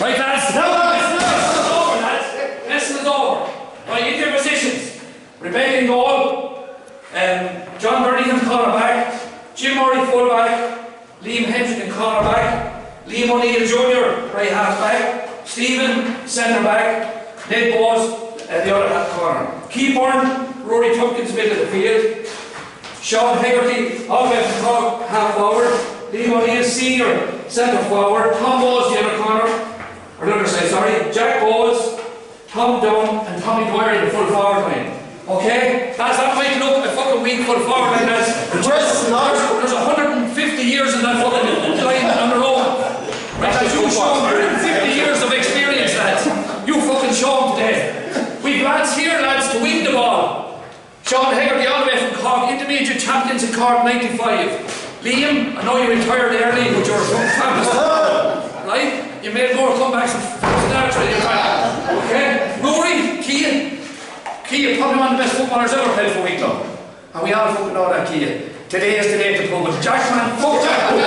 Right, lads? No, lads. Lesson is over. Right, in your positions. Rebecca in goal. John Birmingham cornerback. Jim Murray fullback. Liam Hendrick cornerback. Liam O'Neill Jr. right halfback. Stephen centre back. Ned Bowes the other half corner. Keybourne, Rory Tompkins middle of the field. Sean Hegarty, offensive cog, half forward. Liam O'Neill senior centre forward. Tom Bowes the other corner, or the other side, sorry. Jack Bowes, Tom Dunn, and Tommy Dwyer in the full forward line. Okay? That's not making up a fucking weak full forward line, lads. There's 150 years in that fucking line on their own. Right, lads, you show 150 years of experience, lads. You fucking show them today. We've lads here, lads, to win the ball. Sean Hegarty all the way from Cork, intermediate champions in Cork 95. Liam, I know you retired early, but you're from fabulous. Right? You made more comebacks than that, okay? Rory, Kia, probably one of the best footballers ever played for Wicklow. And we all fucking know that, Kia. Today is the day to prove it. Jackman, fuck Jackman,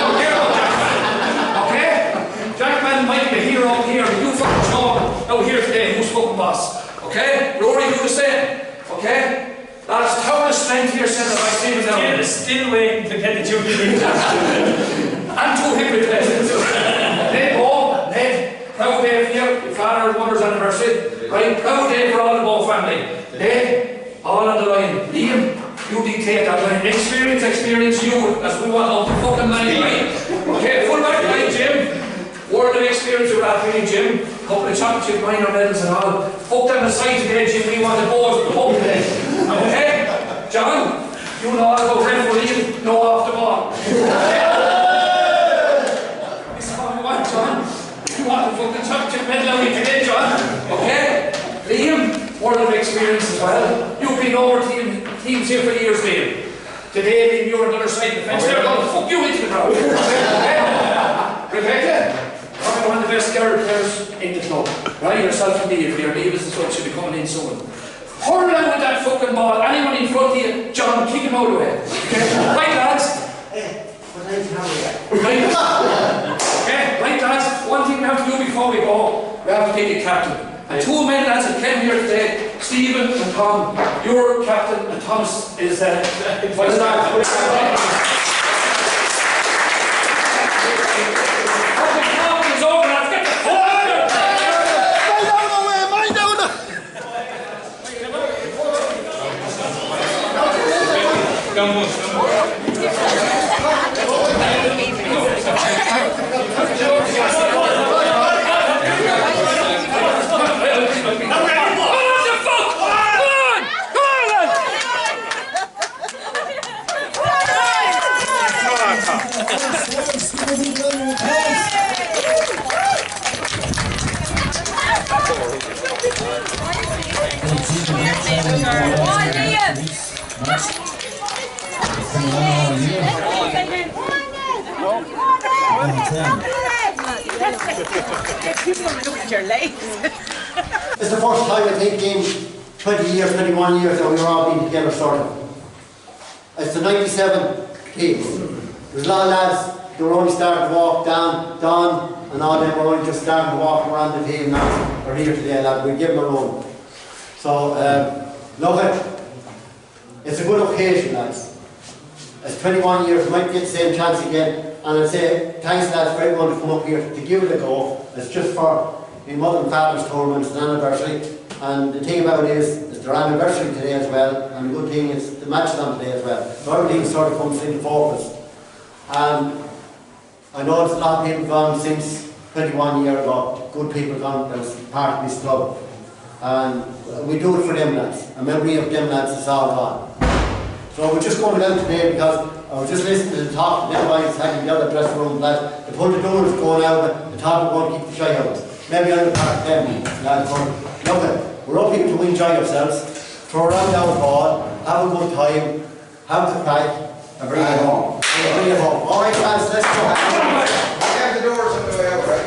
okay? Jackman might be a hero up here, but you fucking show out here today who's fucking boss. Okay? Rory, do the same. Okay? That's tower strength here, centre by Stephen Down. Still waiting to get the Jubilee League. And 2 hip replacements. Ned, proud day for you, your father and mother's anniversary. Right, proud day for all the Bow family. Ned, all on the line. Liam, you dictate that line. Experience you as we want out the fucking line, right? Okay, full back line, Jim. Word of experience with that really, Jim. Couple of championship minor medals and all. Fuck them aside today, Jim. We want the balls with the pump today. Okay? John, you know all about refereeing, no off the ball. This is what we want, John. You want the fucking championship medal out today, John. Okay? Liam, word of experience as well. You've been over teams here for years, Liam. Today, Liam, you're on the other side of the fence. They're going to fuck you into the crowd. Okay? Rebecca? Probably one of the best girl players in the club. Right, yourself and Dave, your Davis and such should be coming in soon. Hurl out with that fucking ball. Anyone in front of you, John, kick him out of the way. Okay? Right, lads? Right. Okay, right, lads? One thing we have to do before we go, we have to pick a captain. And 2 men, lads, that came here today, Stephen and Tom. You're captain, and Thomas is vice captain. It's the first time I think in 20 years, 21 years that we've all been together sort of. It's the 97 teams. There's a lot of lads, they were only starting to walk down, Don and all them were only just starting to walk around the team now. They're here today, lad. We give them a run. So, look, it's a good occasion, lads. It's 21 years, we might get the same chance again. And I'd say, thanks lads for everyone to come up here to give it a go. It's just for my mother and father's tournament, it's an anniversary. And the thing about it is, it's their anniversary today as well. And the good thing is, the match is on today as well. So everything sort of comes into focus. And I know it's a lot of people gone since 21 years ago. Good people gone as part of this club. And we do it for them lads. A memory of them lads is all gone. So we're just going down today because I was just listening to the talk, the boys had in the other dressing room lads. The punt the doors going out, the top we're going to keep the shy out. Maybe on the park them lads, but look, we're up here to enjoy ourselves, throw around down the ball, have a good time, have the crack, and bring it home. Bring it home. Alright lads, let's go. Have the doors on the way out, right?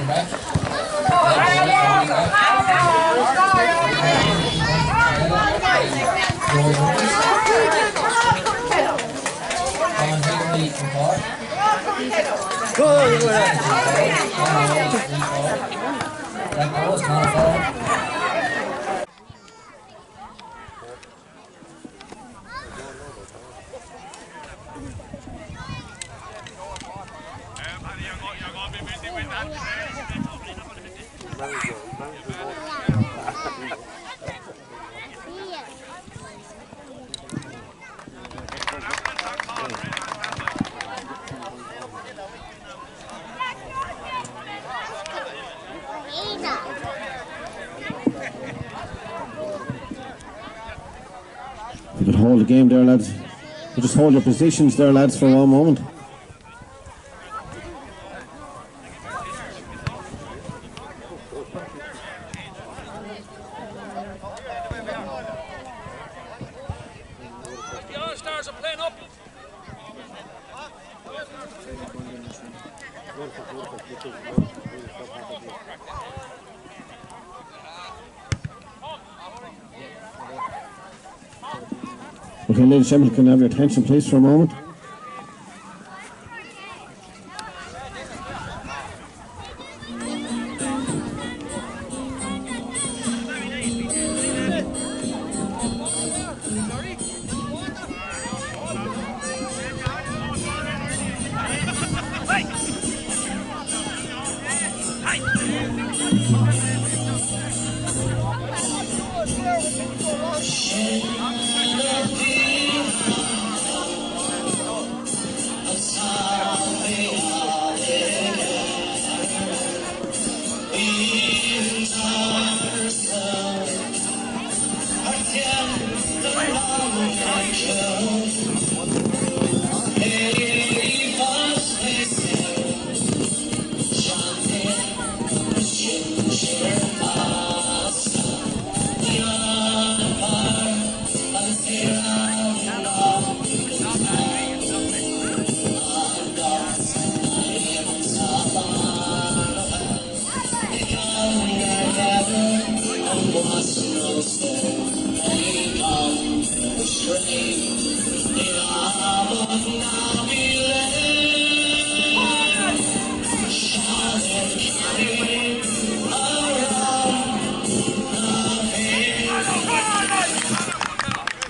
Back. You could hold the game there, lads. You just hold your positions there, lads, for one moment. The All-Stars are playing up. Okay, ladies and gentlemen, can I have your attention please for a moment?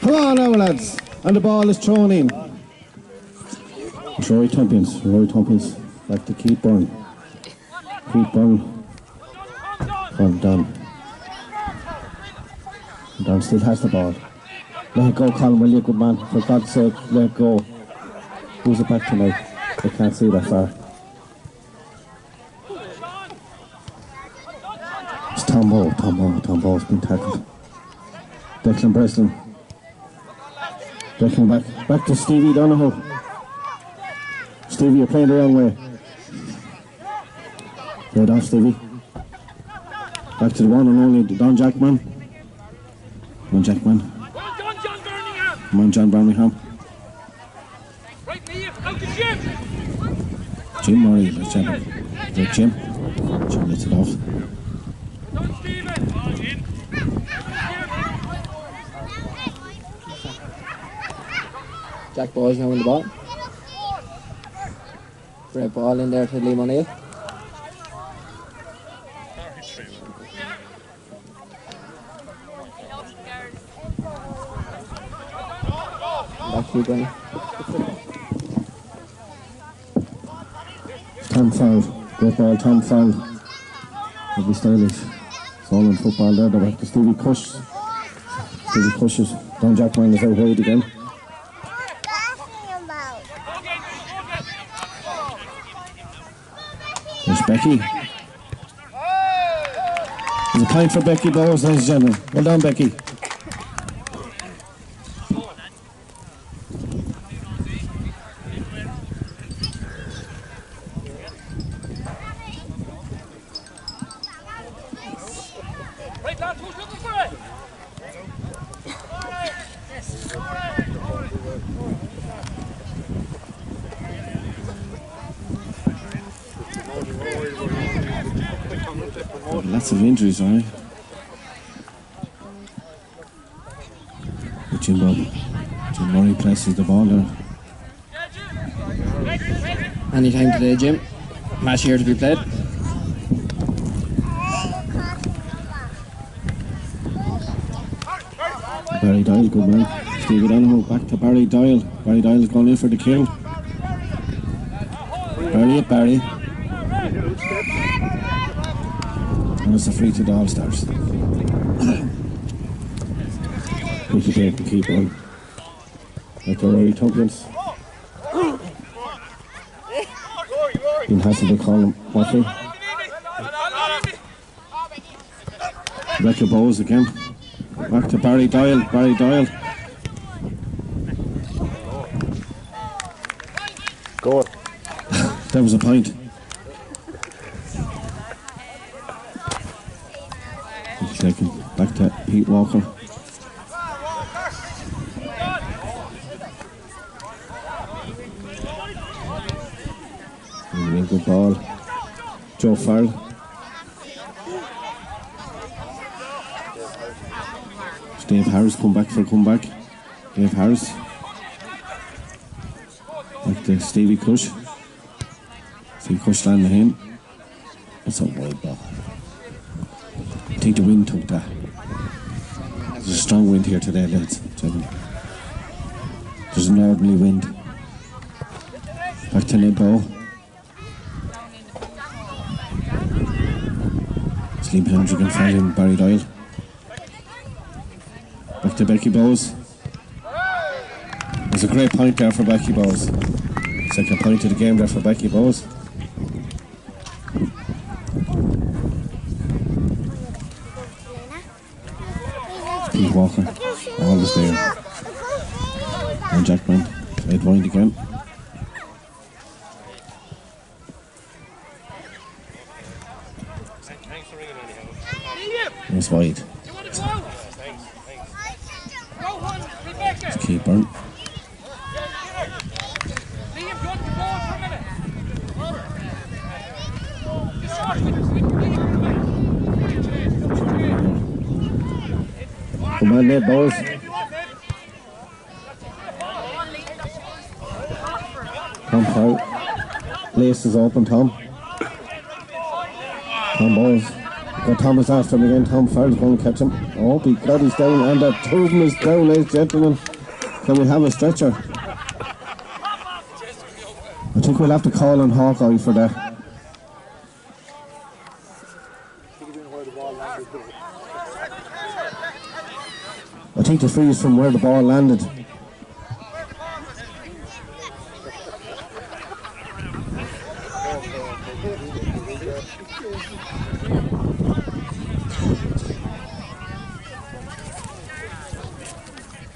Come on now, lads. And the ball is thrown in. It's Rory Tompkins. Back to Keith Byrne. Keith Byrne. Come Don. Don still has the ball. Let it go, Colin, will you, good man? For God's sake, let it go. Who's it back to now? They can't see that far. It's Tom Ball's been tackled. Declan Breslin. Declan back to Stevie Donoghue. Stevie, you're playing the wrong way. Right off, Stevie. Back to the one and only Don Jackman. Come on, Jackman. Come on, John Birmingham. Jim Murray, let's champion. Right, Jim. Jim lets it off. Jack Boy's now in the ball. Great ball in there to Liam O'Neill. Back to you, Granny. Tom foul. Great ball, Tom foul. It'll be stylish. It's all in football there. They're back to Stevie Cush. Stevie pushes. Don Jackman is out wide again. There's Becky. There's a point for Becky Bowes, ladies and gentlemen. Well done, Becky. Lots of injuries, alright. But Jim Murray presses the ball there. Any time today, Jim. Match here to be played. Barry Doyle, good man. Steve O'Donoghue back to Barry Doyle. Barry Doyle's gone in for the kill. Barry at Barry. And it's a free to the All-Stars. We should take the keeper on. Like the Rory Tompkins. Been hassled to Colin Murphy. Back to Bowes again. Back to Barry Doyle. Barry Doyle. Go on. That was a point. Second. Back to Pete Walker. And good ball. Joe Farrell. Dave Harris come back for a comeback. Dave Harris. Back to Stevie Cush. Stevie Cush landing in. That's a wide ball. I think the wind took that. There's a strong wind here today, lads. There's a northerly wind. Back to Nippo. Slim Hendrick and following Barry Doyle. Back to Becky Bowes. There's a great point there for Becky Bowes. Second point of the game there for Becky Bowes. Pete Walker, always there. And Jackman, played wide again. It's wide. It's keeper. Come on, net balls. Tom Fowl. Lace is open, Tom. Tom Balls. Got Thomas after him again. Tom Fowler's going to catch him. Oh, he got his down, and that two of them is down, ladies and gentlemen. Can we have a stretcher? I think we'll have to call on Hawkeye for that. I think the free is from where the ball landed.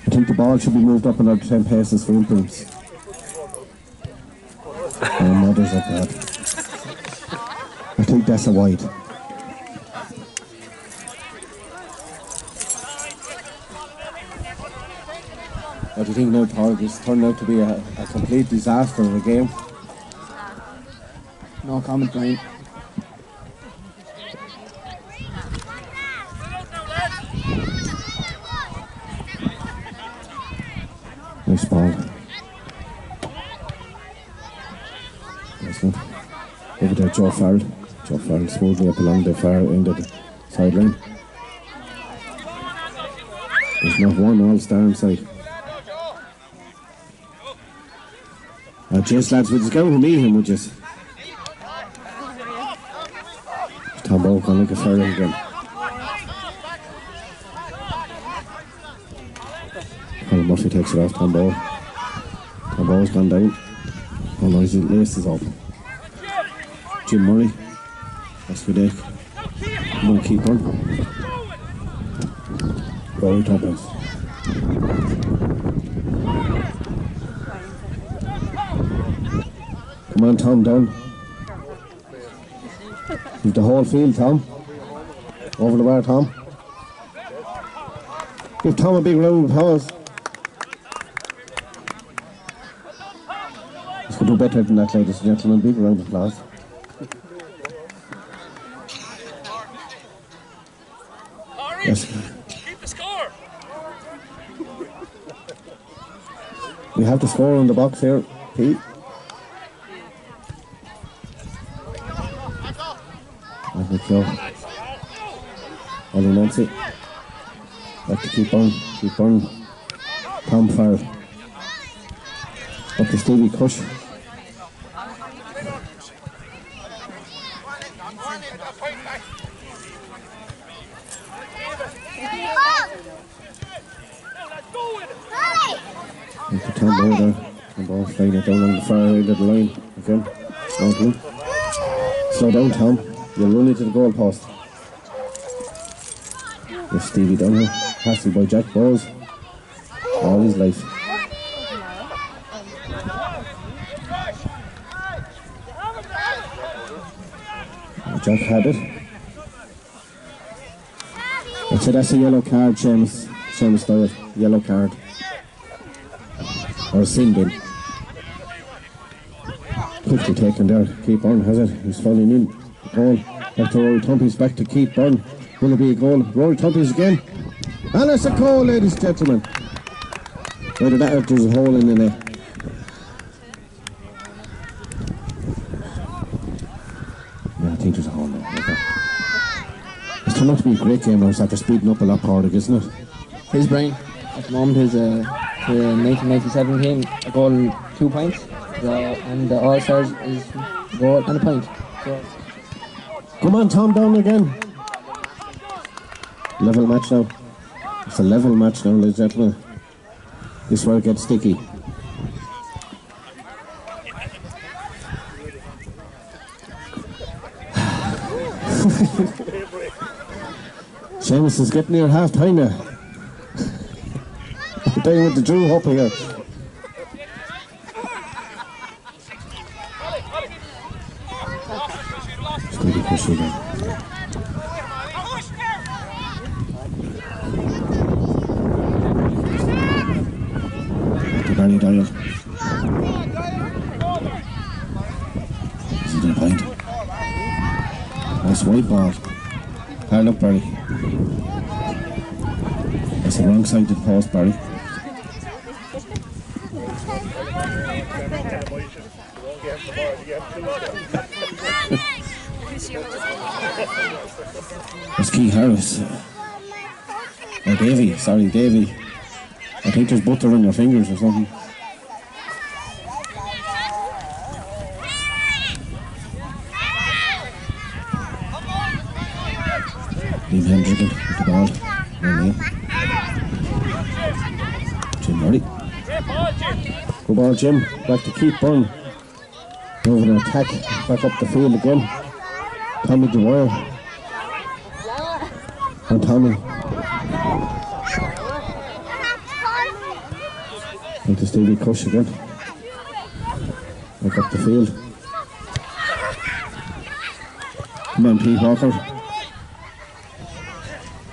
I think the ball should be moved up another 10 paces for improvements. Oh, mothers of God. I think that's a wide. What do you think now, Paul? This turned out to be a complete disaster of a game. No comment, Brian. Nice ball. Nice one. Over there, Joe Farrell. Joe Farrell smoothly up along the far end of the sideline. There's not one all-star inside. Cheers, lads, would you go to meet him, would you? Tom Bowe can make a fair again. Colin Murphy takes it off Tom Bowe. Tom Bowe's gone down. Oh no, his lace is open. Jim Murray. That's for Dick. Come on, keep on. Rory Tompkins. Come on, Tom, down. You've the whole field, Tom. Over the bar, Tom. Give Tom a big round of applause. He's going to do better than that, ladies and gentlemen. Big round of applause. Yes. Keep the score. We have the score on the box here, Pete. I think so. Ollie Nancy. Like to keep on. Tom Farrell. Up to Stevie Cush. Into Tom Ball there. Tom Ball flying it down on the far end of the line again. Slow down, Tom. You'll run into the goal post. There's Stevie down here. Passed by Jack Bowles. All his life. Jack had it. I'd say that's a yellow card, Seamus Dyer. Yellow card. Or a sin bin. Quickly taken there. Keith Byrne has it. He's falling in. Goal. Back to Rory Tumpy's. Back to Keith Byrne. Will it be a goal? Rory Tumpy's again. And it's a goal, ladies and gentlemen. Whether that there's a hole in the net. Yeah, I think there's a hole there. It's turned out to be a great game now. It's after speeding up a lot, Portic, isn't it? His brain at the moment is the 1997 game, a goal and 2 points. And the All-Stars is a goal and a point. So. Come on, Tom, down again. Level match now. It's a level match now, ladies and gentlemen. This is where it gets sticky. Seamus is getting near half time now. Playing with the Drew up here. It's going to be pushed again. Barry Doyle. Is it in point? Nice white ball. Hard up, Barry. That's the wrong side to the post, Barry. That's Key Harris. Or Davy, sorry, Davy. I think there's butter on your fingers or something. Liam Hendricken with the ball. Jim Murray. Good ball, Jim. Back to Keith Byrne. Moving an attack. Back up the field again. Tommy Dwyer. And Tommy. Into Stevie Cush again. Back up the field. Come on, Pete Walker.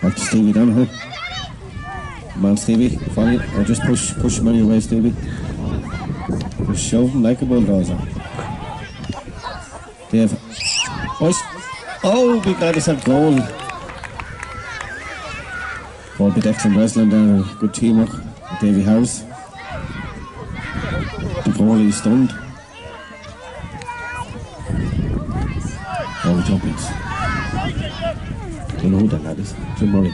Back to Stevie Donoghue. Come on, Stevie. Follow it. Or just push him on your way, Stevie. Just shove him like a bulldozer. Dave. Oh, we got us a goal. Ball bit excellent wrestling there. Good teamwork with Davy Harris. The goalie is stunned. Oh, Tompkins. Don't know who that lad is. Jim Murray.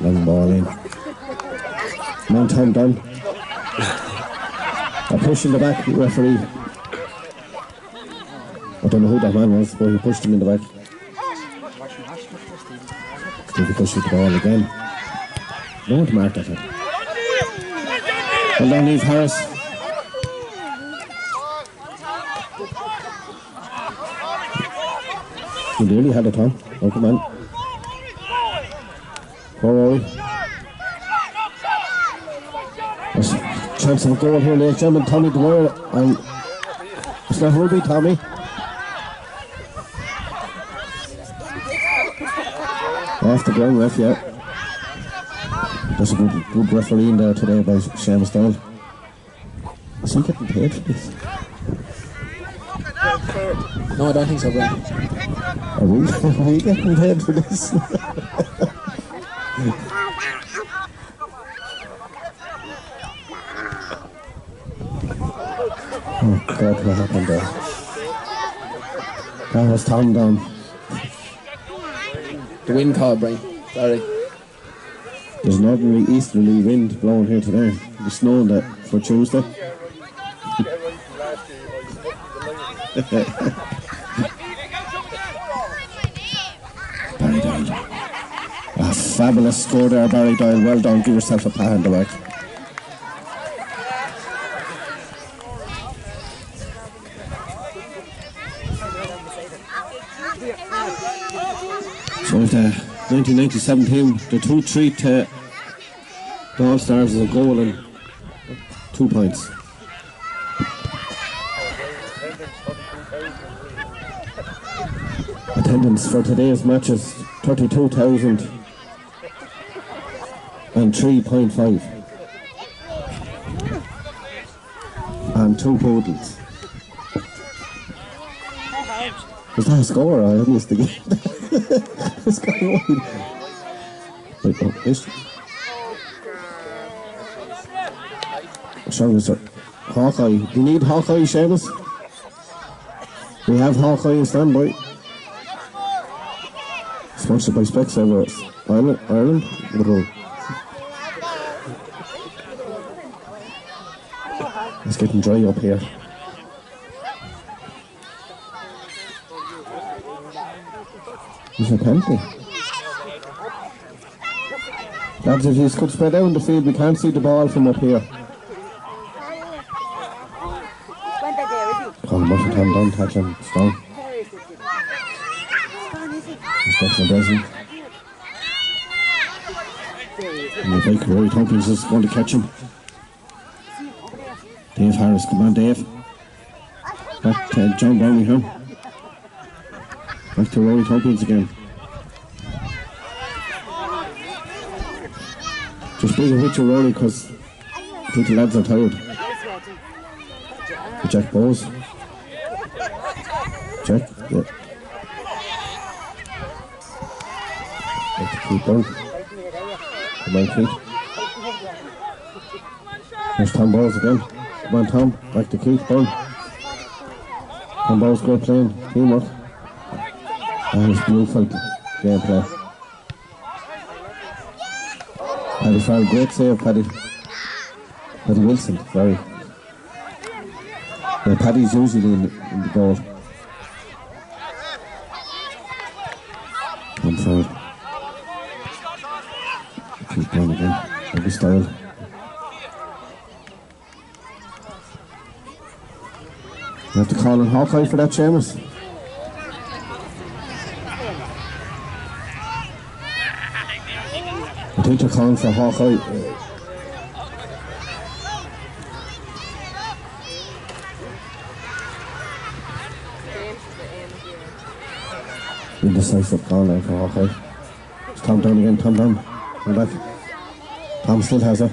Long ball in. Come on, Tom Dunn. A push in the back, the referee. I don't know who that man was, but he pushed him in the back. Stevie Cush with the ball again. No one to mark that. Well done, Neve Harris. You nearly had it on. Oh, come on. Poor Rory. There's a chance of a goal here, ladies and gentlemen. Tommy Dwyer. And it's not rugby, Tommy. Off the ground ref, yeah. There's a good referee in there today by Seamus Doyle. Is he getting paid for this? No, I don't think so, Brian. Are we getting paid for this? Oh God, what happened there? That was Tom down. The wind call, Brian. Sorry. There's an ordinary easterly wind blowing here today. It's snowing that for Tuesday. Barry Doyle. A fabulous score there, Barry Doyle. Well done. Give yourself a pat on the back. So with the 1997 team, the 2-3 to the All-Stars is a goal and 2 points. Attendance for today's match is 32,003.5 and 2 poodles. Was that a score? I missed the game. What's going on? Wait, oh, this. Sorry, sir. Hawkeye. Do you need Hawkeye, Seamus? We have Hawkeye in standby. Sponsored by Specsavers. Ireland? It's getting dry up here. It's a penalty. Lads, if you could spread out in the field, we can't see the ball from up here. Colin Murphy, Tom Dunn, tackling Stone. It's Declan Breslin. And the bike, Rory Tompkins is going to catch him. Dave Harris, come on Dave. Back to John Birmingham. Back to Rory Tompkins again. Just bring a picture of Rory because I think the lads are tired. Jack Bowes. Jack, yeah. Back to Keith Byrne. Come on, Keith. There's Tom Bowes again. Come on, Tom. Back to Keith Byrne. Tom Bowes, great playing. Teamwork. And it's beautiful gameplay. Paddy Farrell, great save, Paddy. Paddy Wilson, very. Yeah, Paddy's usually in the goal. Tom Farrell. Keep going again. Every style. You have to call in Hawkeye for that, Seamus. I think they're calling for Hawkeye. Indecisive call now for Hawkeye. It's Tom down again, Tom down. Come back. Tom still has it.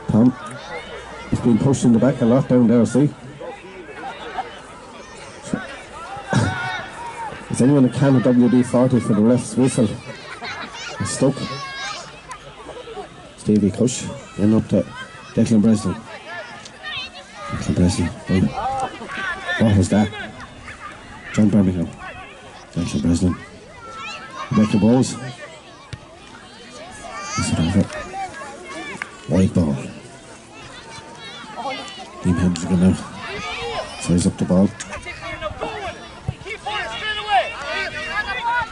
Tom. He's been pushed in the back a lot down there, see? Is anyone a can of WD-40 for the ref's whistle? He's stuck. Stevie Cush, then up to Declan Breslin. Declan Breslin, right. What was that? John Birmingham. Declan Breslin. Back to Bowes. That's it over. White ball. Team Hibs again now. Size up the ball.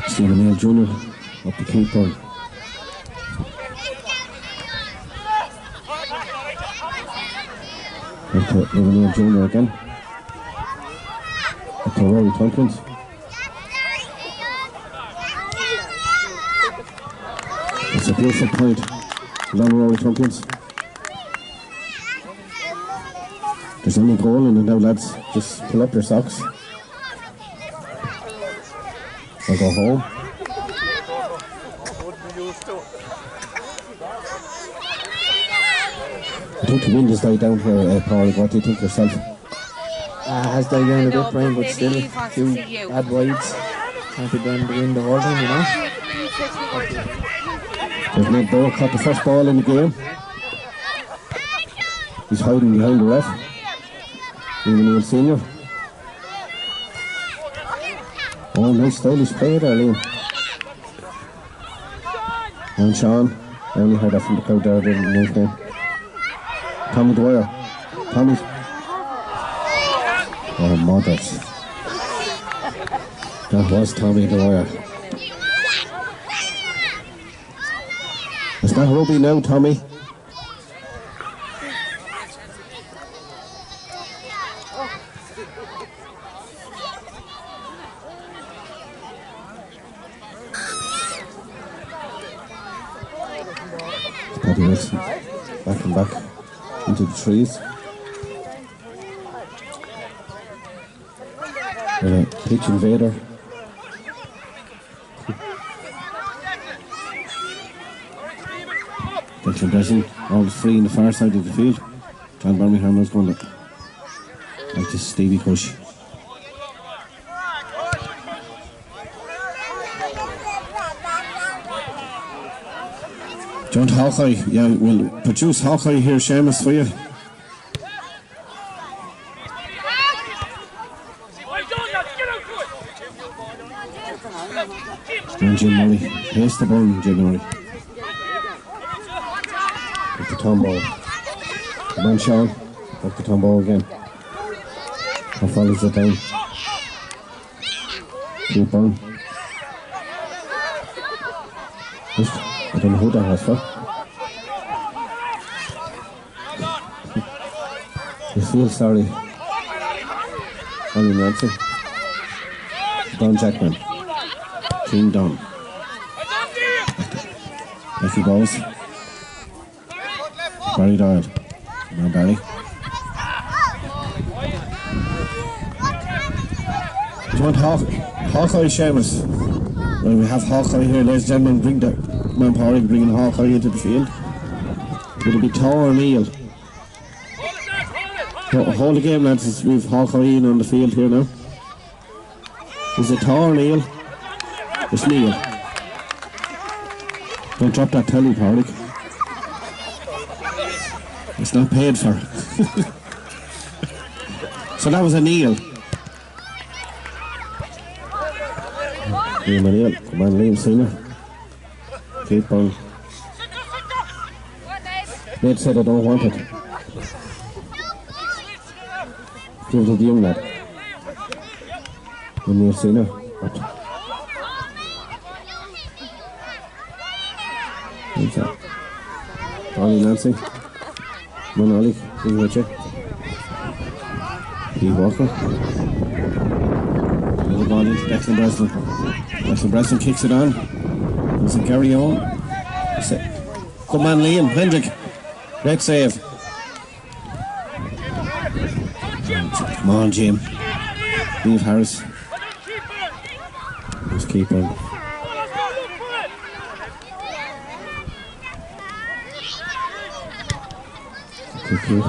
Stephen Neal Jr. up the keeper. Back to Stephen Neal Jr. again. Back to Rory Tompkins. It's a beautiful point. Long Rory Tompkins. There's only goal in it now, lads. Just pull up your socks. Or go home. I think the wind has died down here, Paul. What do you think yourself? has died down a bit, Brian, but still, two bad wides. Can't be done to win the whole thing, you know. There's no ball, caught the first ball in the game. He's hiding behind the ref. Liam Senior. Oh, nice stylish play there, Liam. And Sean, I only heard that from the crowd there during the game. Tommy Dwyer. Tommy. Oh, mothers. That was Tommy Dwyer. It's not rugby now, Tommy. Paddy Wilson back and back into the trees. Pitch invader. Declan Breslin always free in the far side of the field. John Birmingham was going to like this Stevie push. Don't Hawkeye, yeah, we'll produce Hawkeye here, Seamus, for you. And Jim Murray, pace the ball, Jim Murray. With the tom ball. Come on, Sean, with the tom ball again. How follows it down? Keep on. I don't know who that was for. You feel sorry. Ollie Nancy. Don Jackman. King Don. Lucky balls. Barry Doyle. Come on, Barry. Do you want Hawkeye, Seamus? Well, we have Hawkeye here, ladies and gentlemen. Bring the man Parry bringing Hawkeye into the field. It'll be Tor Neal. Hold the game, lads. We've Hawkeye in on the field here now. Is it Tor Neal? It's Neal. Don't drop that telly, Parry. It's not paid for. So that was a Neal. Liam O'Neill, come on, Liam Senior. Keep on. Nate said I don't want it. Give it to the young lad. Liam Senior. What's that? Ollie Nancy. Come on, Ollie, bring with you. P. Walker. Another ball into Declan Breslin. Declan Breslin kicks it on. Does it carry on? Come on, Liam. Hendrick. Great save. Come on, Jim. Leave Harris. Just keep on. Thank you.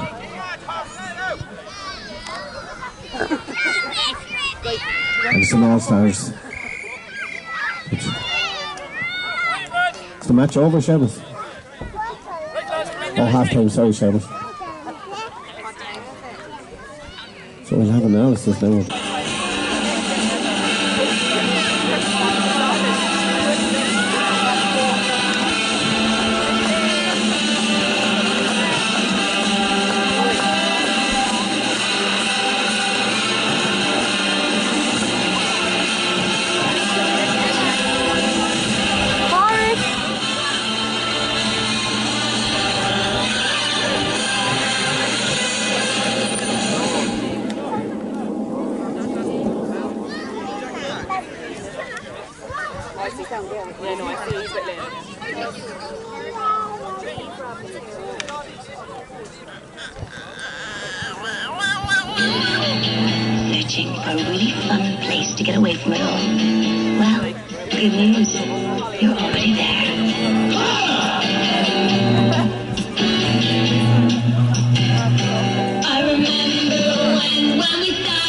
And some All-Stars. Is the match over, Seamus? Oh, half-time, sorry, Seamus. So we'll have analysis now. Searching for a really fun place to get away from it all. Well, good news. You're already there. I remember when we started.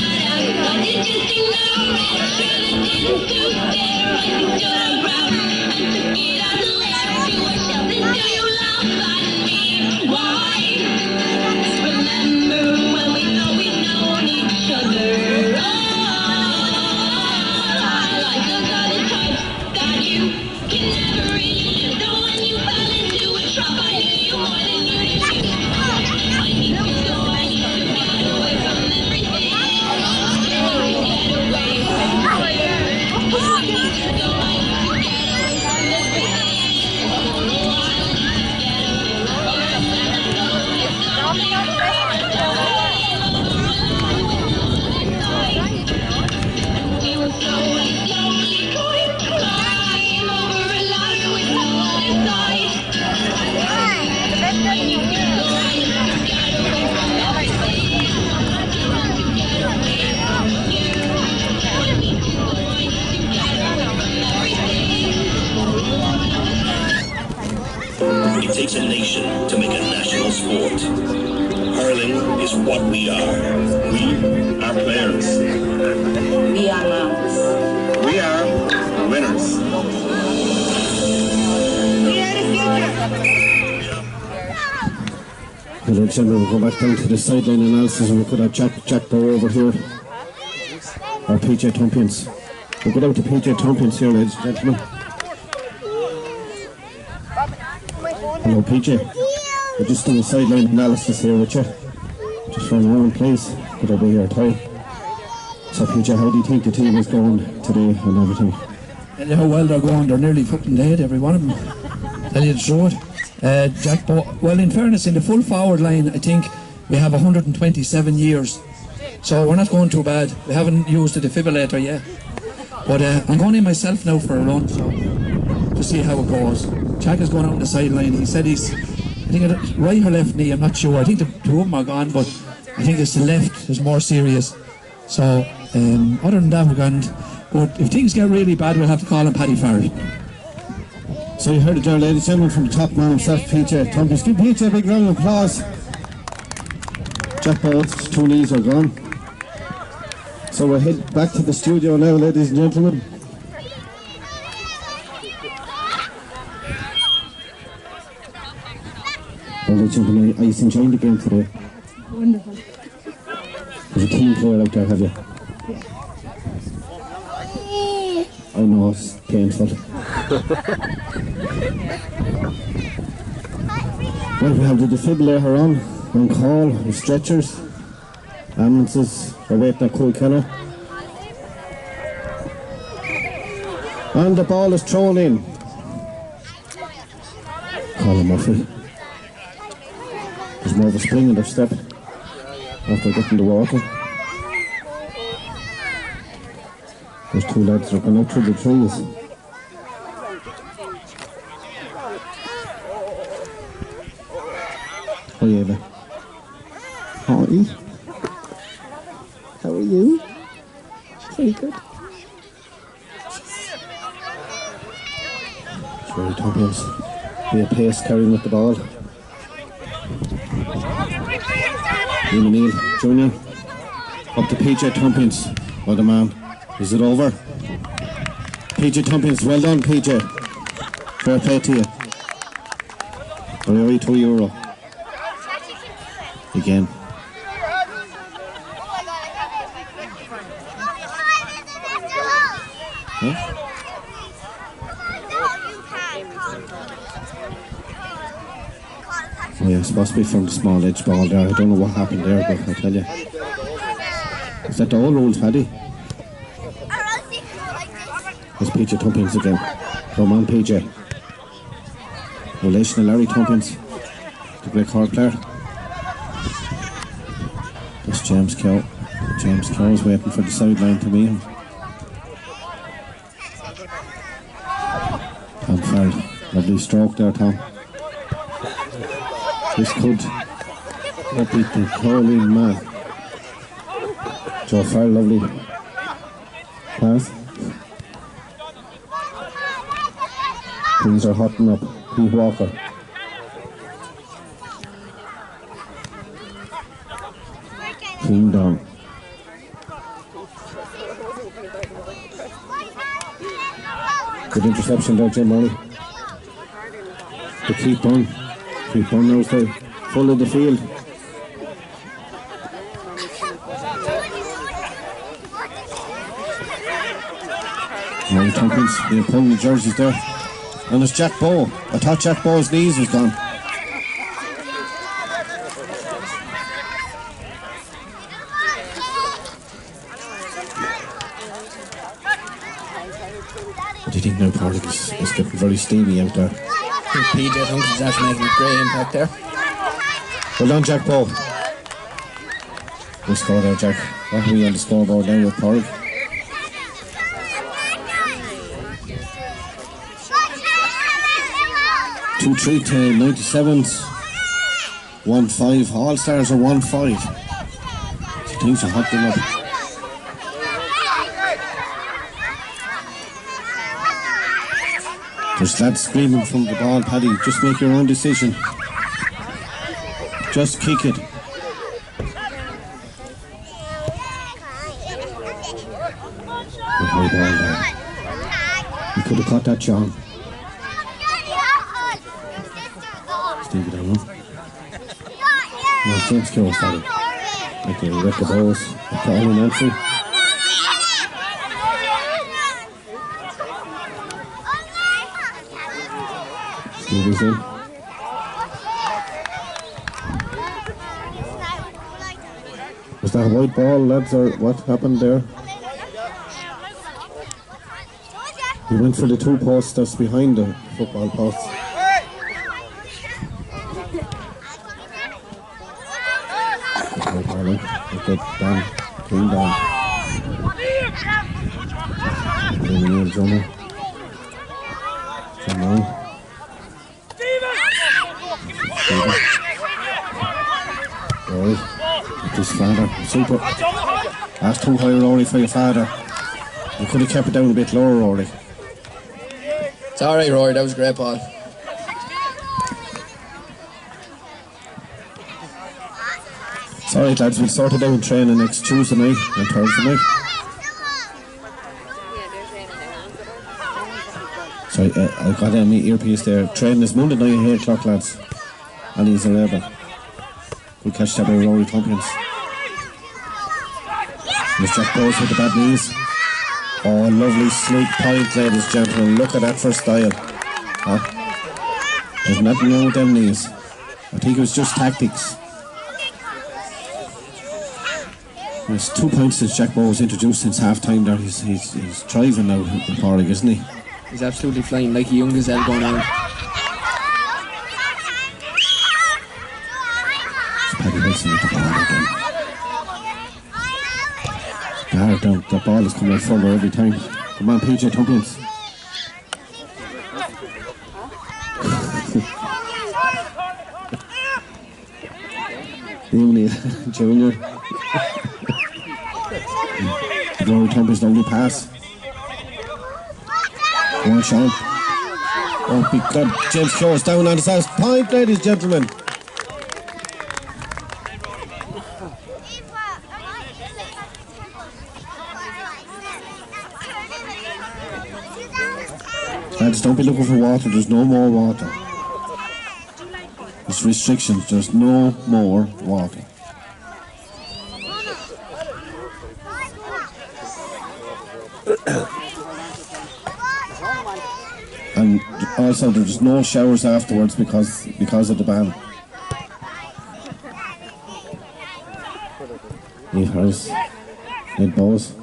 It takes a nation to make a national sport. Hurling is what we are. We are players. We are moms. We are winners. We are the future. Well, gentlemen, we'll go back down to the sideline analysis and we could have Jack Bow over here. Or PJ Tompions. We'll go down to PJ Tompions here, ladies and gentlemen. Hello, PJ. We're just doing a sideline analysis here with you. Just for a moment, please. Could I be your time? So, PJ, how do you think the team is going today and everything? And how well they're going, they're nearly fucking dead, every one of them. Tell you the truth. Jack Bow, well, in fairness, in the full forward line, I think we have 127 years. So we're not going too bad. We haven't used the defibrillator yet. But I'm going in myself now for a run, so to see how it goes. Jack is going out on the sideline. He said he's, I think it's right or left knee, I'm not sure. I think the two of them are gone, but I think it's the left is more serious. So other than that, we're gone. But if things get really bad, we'll have to call him Paddy Farrell. So you heard it there, ladies and gentlemen, from the top man himself, PJ Tompions. Give PJ a big round of applause. Jack Bow's two knees are gone. So we'll head back to the studio now, ladies and gentlemen. Well, ladies and gentlemen, are you enjoying the game today? Wonderful. There's a team player out there, have you? I know, it's painful. Well, we have the defibrillator on call, with stretchers, ambulances are waiting at Coolkenno. And the ball is thrown in. Colin Murphy. There's more of a spring in their step after getting the water. There's two lads that are going out through the trees. Hi Eva. Hi. How are you? Very good. It's very Tompions. Be a pace carrying with the ball. Ian O'Neill Jr. Up to PJ Tompions. Well the man. Is it over? PJ Tompions, well done PJ. Fair play to you. Or are you €2? Again. Huh? Oh yeah, it's supposed to be from the small edge ball there. I don't know what happened there, but I'll tell you. Is that the old rules, Paddy? There's PJ Tompions again. Come on, PJ. Relation to Larry Tompions, the great card player. That's James Cow. James Cow is waiting for the sideline to meet him. Tom Farrell. Lovely stroke there, Tom. This could beat the holy man. Joe Farrell, lovely pass. Things are hotting up. Pete Walker. Clean down. Good interception there, Jim Murray. To keep on. Keep on now, so full of the field. Murray Tompkins being pulled the jerseys there. And it's Jack Bowe. I thought Jack Bowe's knees was gone. What do you think now, Parlick? It's getting very steamy out there. PJ Tompkins actually making a great impact there. Well done, Jack Bowe. Good score there, Jack. What are we on the scoreboard now with Parlick? 2-3 to 97s. 1-5. All Stars are 1-5. Things are hotting up. There's lads screaming from the ball, Paddy. Just make your own decision. Just kick it. Good high ball there. You could have caught that, John. Stevie down low. No, James Kills, sorry. Okay, Rick the balls. To Owen Nancy. Stevie's in. Was that a white ball, lads, or what happened there? He went for the two posts that's behind the football posts. Get down, clean down. Neil Drummer. Drummer. Rory, with his father. Super. That's too high, Rory, for your father. You could have kept it down a bit lower, Rory. It's alright, Rory, that was a great ball. It's alright, lads, we'll sort it out in training next Tuesday night and Thursday night. Sorry, I got my earpiece there. Training is Monday night at 8 o'clock, lads. And he's 11. We'll catch that by Rory Tompkins. There's Jack Bowes with the bad knees. Oh, lovely sleek point, ladies and gentlemen. Look at that for style. Huh? There's nothing wrong with them knees. I think it was just tactics. There's 2 points since Jack Bowe was introduced since half time there. He's thriving now in Parlick, isn't he? He's absolutely flying like a young gazelle going on. It's Paddy Wilson with the ball again. The ball is coming out further every time. Come on, PJ Tompkins. Evening, Junior. Rory Tompkins' lovely pass. Go on, Sean. Oh, big God. James Close down on the south point, ladies and gentlemen. Lads, don't be looking for water. There's no more water. There's restrictions. There's no more water. And also there's no showers afterwards because of the ban. Nate Harris, Ned Bowes.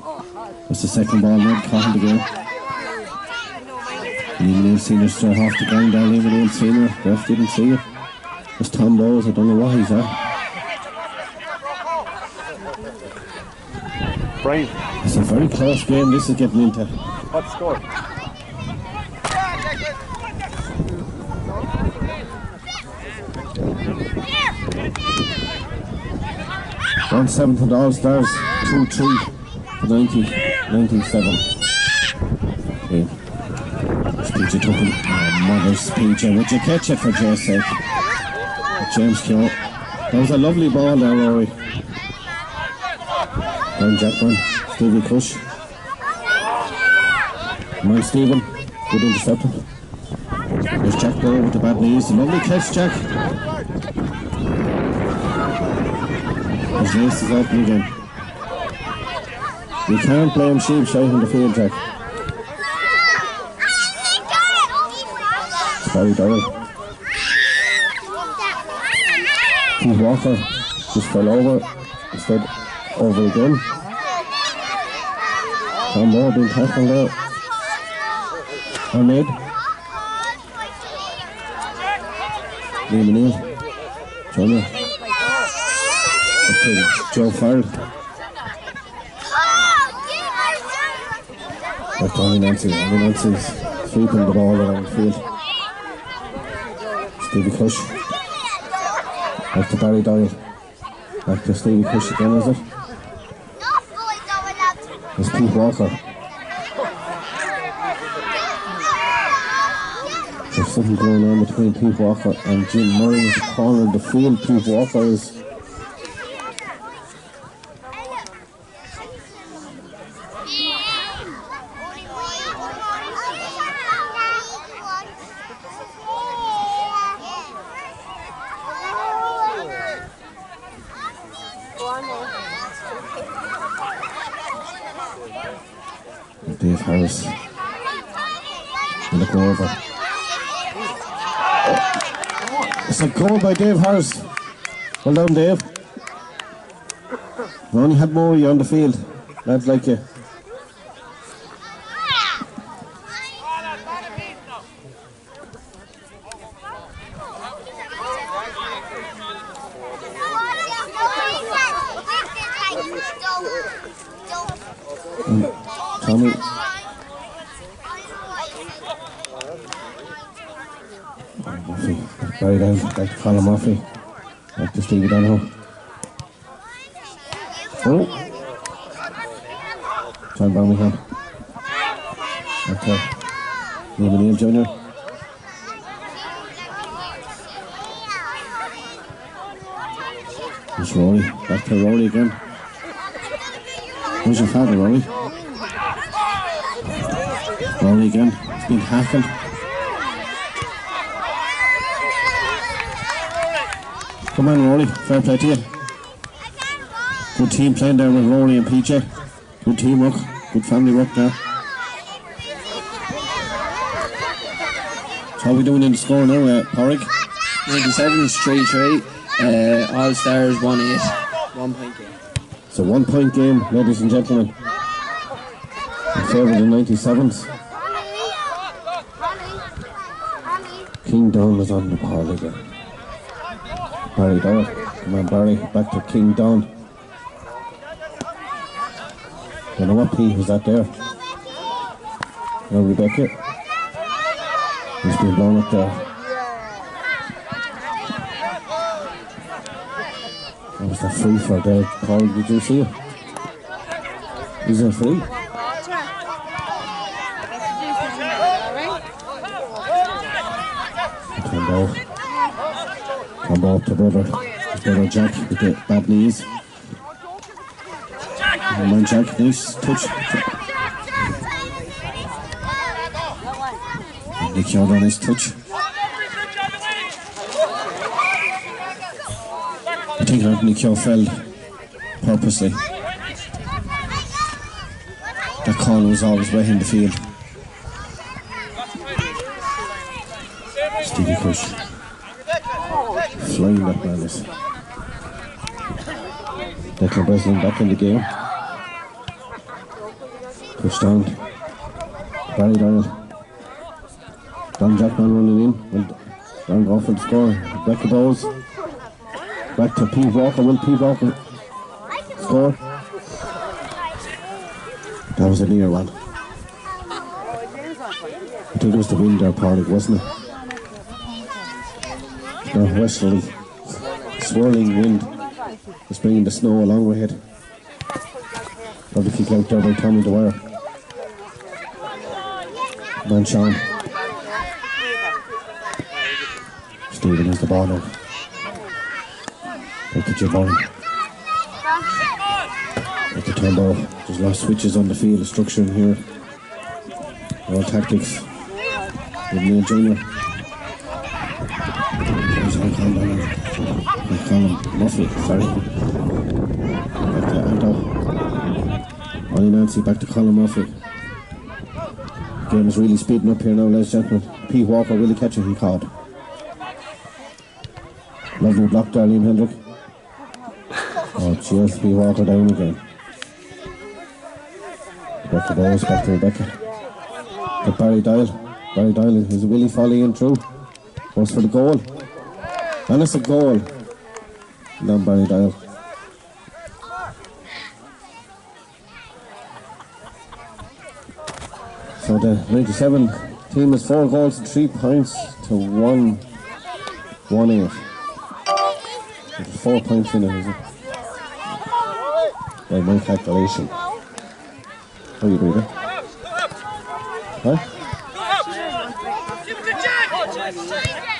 That's the second ball, Ned caught him again. Neil Senior straight off the ground down, Neil Senior. Ref didn't see it. It's Tom Bowes, I don't know what he's at. Brian. It's a very close game this is getting into. What's the score? One 7 for the All Stars, 2-3 for 97. Okay. It's PJ Tuppen. Oh, mother's PJ. Would you catch it for Jay's sake? James Keogh. That was a lovely ball there, Rory. Down Jackman. Stevie Cush. Come on, Stephen. Good interception. There's Jack Bow with the bad knees. Lovely catch, Jack. His race is open again. You can't blame sheep shite in the field, Jack. It's very dull. Keith Walker just fell over. Instead, over again. Tom Moore being tackled there. Ahmed. Liam O'Neill. Johnny. Okay, Joe Farrell. That's Tommy Nancy's sweeping the ball around the field. Stevie Cush. Back to Barry Doyle. Back to Stevie Cush again, is it? There's Keith Walker. There's something going on between Keith Walker and Jim Murray at the corner of the field. Keith Walker is Dave Harris. Look over. It's a goal by Dave Harris. Well done, Dave. We only had Murray on the field. Lads like you. Tommy. Murphy. Very down. Back to Colin Murphy. Back to Stevie Donohoe. Oh. John Birmingham. Okay. Liam O'Neill Jr. There's Rory. Back to Rory again. Where's your father, Rory? Rory again. He's been tackled. Come on, Rory. Fair play to you. Good team playing there with Rory and PJ. Good teamwork. Good family work there. So how are we doing in the score now, Porrick? 97's 3-3. All Stars 1-8. 1 point game. It's a 1 point game, ladies and gentlemen. In favour of the 97s. King Don was on the ball again. Barry Doyle. Come on, Barry. Back to King Don. Don't know what P was that there. Now Rebecca. He's been blown up there. That was the free for there. Paul, did you see it? Is it free? Combo up to brother. His brother Jack with the bad knees. Come on, Jack, nice touch. Nick Yard on his touch. I think Nick Yard fell purposely. That corner was always way in the field. Stevie Cush. Flying that man is. Declan Breslin back in the game. Pushed down. Barry Doyle. Don Jackman running in. Well, Don go for the score. Back to Bowes. Back to Pete Walker. Will Pete Walker score? That was a near one. I think it was the wind there, Porrick, wasn't it? Northwesterly, swirling wind was bringing the snow along with it. Probably kick out there by Tommy Dwyer. Man Sean. Stephen has the ball now. Back to Giovanni. Back to The turbo. There's a lot of switches on the field, the structure in here. All tactics. With Neil Jr. There's a Colin Murphy, sorry. Back to Anto. Ollie Nancy, back to Colin Murphy. The game is really speeding up here now, ladies and gentlemen. Pete Walker, will he catch it? He caught. Lovely block, Darlene Hendrick. Oh, cheers, Pete Walker down again. Rebecca Bowes, back to Rebecca. To Barry Dial. Barry Dial is Willie Foley in through. Goes for the goal. And it's a goal. Down Barry Dial. So the 97 team is 4 goals and 3 points to 1-8. There's 4 points in it, is it? By my calculation. How are you doing that? Huh?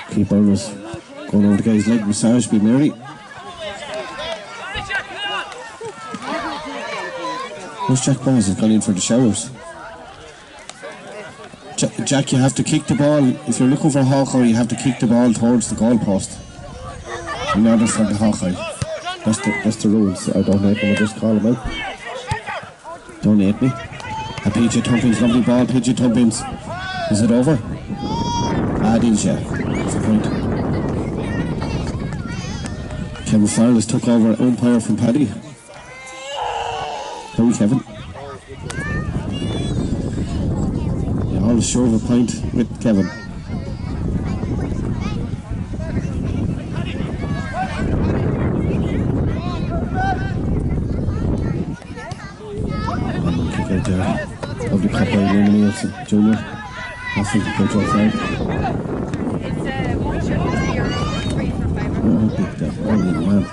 Keeper was going over the guy's leg massage, be merry. Where's Jack Bowes? He's gone in for the showers. Jack, you have to kick the ball. If you're looking for Hawkeye, you have to kick the ball towards the goalpost in order for the Hawkeye. That's the rules. I don't hate them, I just call them out. Don't hate me. A PJ Tumpins, lovely ball, PJ Tumpins. Is it over? It is, yeah. That's the point. Kevin Farrells took over umpire from Paddy. How are you, Kevin? Yeah, always sure of a point with Kevin. Kick out there. Lovely cut by Liam Nielsen, Jr. That's the coach outside. Oh, big that. Oh, little man.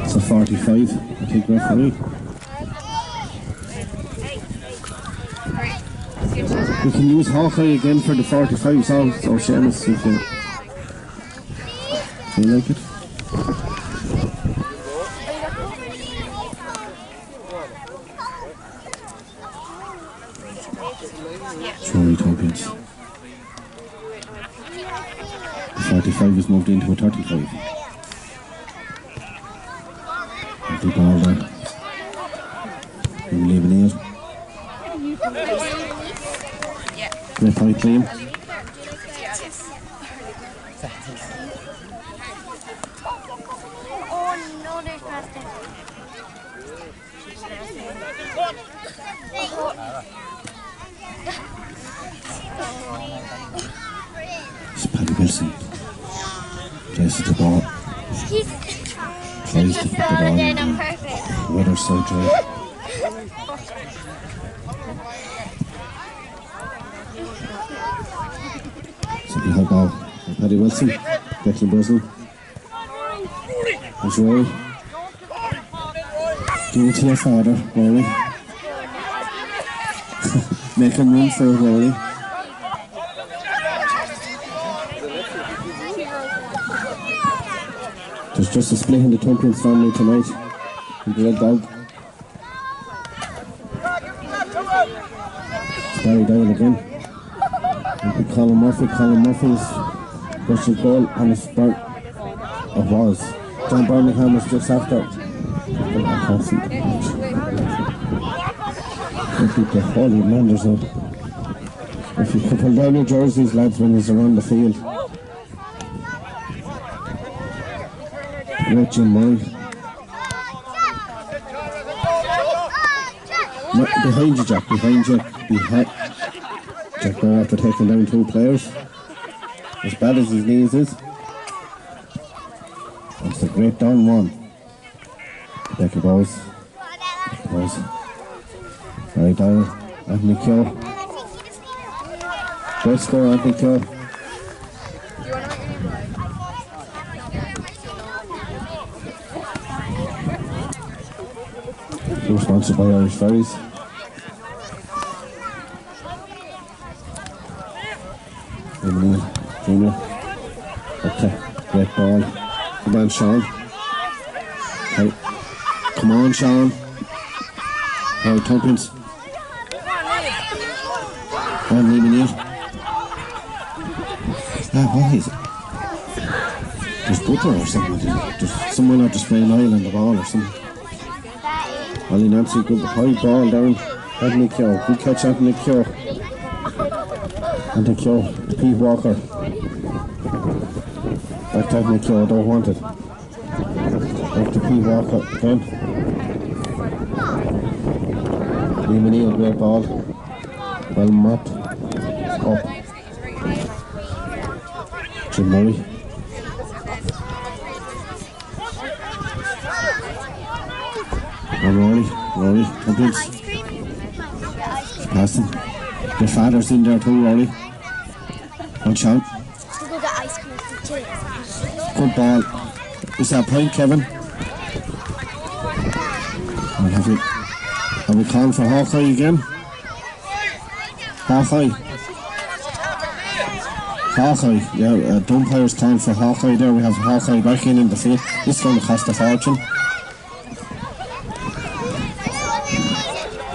It's a 45, I think, referee. We can use Hawkeye again for the 45s, so Seamus, if you like it. Sorry, Tompkins. The 45 is moved into a 35. Lovely ball there. We're leaving it. Great point, Liam. Oh no, there's nothing. It's Paddy Wilson. Places the ball. Tries to put the ball in. The weather's so dry. It's a big high ball by Paddy Wilson. Declan Bresnell. There's Rory. Give it to your father, Rory. Make him run for it, Rory. There's just a split in the Tompkins family tonight. The Red Dog. It's Barry Dial again. Colin Murphy. Colin Murphy's rushing goal, and it's it was. John Birmingham was just after. I can't see. The holy man, there's a. If you could pull down your jerseys, lads, when he's around the field. Great Jim Murray. Behind you, Jack, behind you. Jack now after taking down 2 players. As bad as his knees is. That's a great down one. Becky Bowes. Barry Dial. Anthony Keogh. Great score, Anthony Keogh. We're sponsored by Irish Ferries. Emily Jr. Okay, great ball. Sean. Hey. Come on, Sean. Hey, Tompkins. And leaving it. What is it? There's butter or something. There's someone out displaying oil on the ball or something. Ollie Nancy, good high ball down. Anthony Keogh. Good catch, Anthony Keogh. Anthony Keogh, Pete Walker. Back to Anthony Keogh, don't want it. Back to Pete Walker again. Liam O'Neill, great ball. Well mapped. Up. Jim Murray. And Rory, Tompkins. Pass him. Your father's in there too, Rory. Watch out. Good ball. Is that a point, Kevin? Have we called for Hawkeye again? Hawkeye. Hawkeye, yeah, the umpire's calling for Hawkeye there. We have Hawkeye back in the field. This is going to cost a fortune.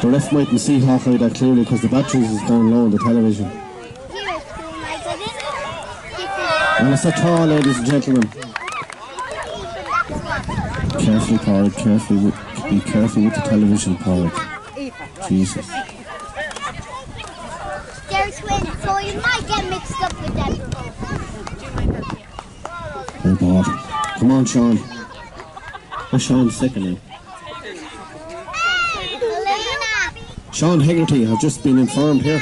The ref mightn't see Hawkeye that clearly because the batteries is down low on the television. And it's a tall, ladies and gentlemen. Carefully, Paul, carefully. Be careful with the television, Paul. Jesus. They're twins, so you might get mixed up with them. Oh God. Come on, Sean. Where's Sean second now? Sean Hegarty, I've just been informed here.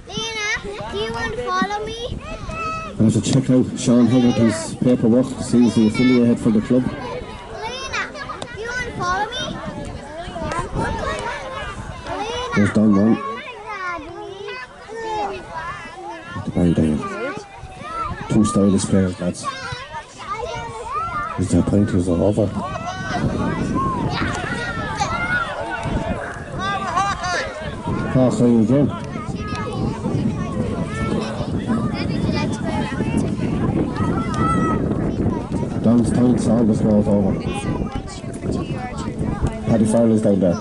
Lena, do you want to follow me? I have to check out Sean Hegarty's paperwork to see is he affiliated for the club. Lena, do you want to follow me? There's Don one. Very down. Two stylish players, lads. Is that point is over? Hawkeye again. Don's points always goes over. Paddy Farley's down there.